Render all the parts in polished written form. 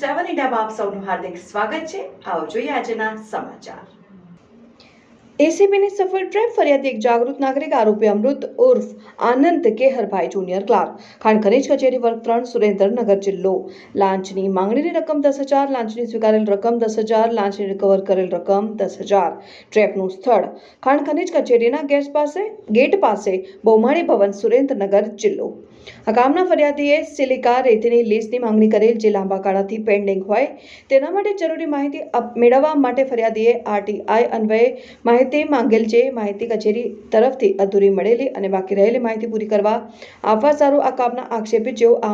7 ઇન્ડિયામાં આપ સૌનું હાર્દિક સ્વાગત છે। આવો જોઈએ આજના સમાચાર। એસીબીની સફળ ટ્રેપ ફરિયાદી એક જાગૃત નાગરિક આરોપી અમૃત ઉર્ફ આનંદ કેહરભાઈ જુનિયર ક્લાર્ક ખાણ ખનીજ કચેરી વર્ગ 3 સુરેન્દ્રનગર જિલ્લો। લાંચની માંગણીની રકમ 10,000, લાંચની સ્વીકારેલ રકમ 10,000, લાંચની રિકવર કરેલ રકમ 10,000। ટ્રેપનું સ્થળ ખાણ ખનીજ કચેરીના ગેટ પાસે બહુમાળી ભવન સુરેન્દ્રનગર જિલ્લો। આ કામના ફરિયાદીએ સિલિકા રેતીની લીઝની માંગણી કરેલ જે લાંબા કાળથી પેન્ડિંગ હોય તેના માટે જરૂરી માહિતી મેળવવા માટે ફરિયાદીએ આરટીઆઈ અન્વયે માહિતી માંગેલ જે માહિતી કચેરી તરફથી અધૂરી મળેલી અને બાકી રહેલી માહિતી પૂરી કરવા આપવા સારું આ કામના આક્ષેપી જેઓ આ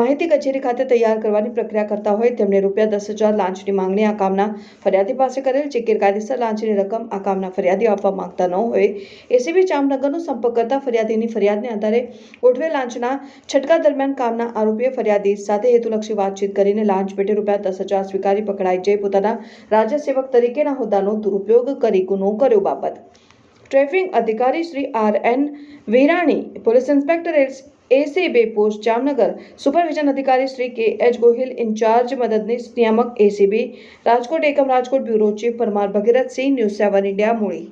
માહિતી કચેરી ખાતે તૈયાર કરવાની પ્રક્રિયા કરતા હોય તેમણે ₹10,000 લાંચની માંગણી આ કામના ફરિયાદી પાસે કરેલ જે ગેરકાયદેસર લાંચની રકમ આ કામના ફરિયાદી આપવા માંગતા ન હોય એસીબી જામનગરનો સંપર્ક કરતા ફરિયાદીની ફરિયાદને આધારે ગોઠવેલ લાંચના છટકા દરમિયાન કામના આરોપીએ ફરિયાદી સાથે હેતુલક્ષી વાતચીત કરીને લાંચ પેટે ₹10,000 સ્વીકારી પકડાઈ જઈ પોતાના રાજ્ય સેવક તરીકેના હોદ્દાનો દુરુપયોગ કરી ગુનો કર્યો બાબત ટ્રાફિક અધિકારી Shri RN Virani, police inspector ACB post Jamnagar, supervision અધિકારી શ્રી KH ગોહિલ, ઇન્ચાર્જ મદદનીશ નિયામક એસીબી રાજકોટ એકમ, Rajkot bureau chief Parmar Bhagirathsinh, news 7 India Muli.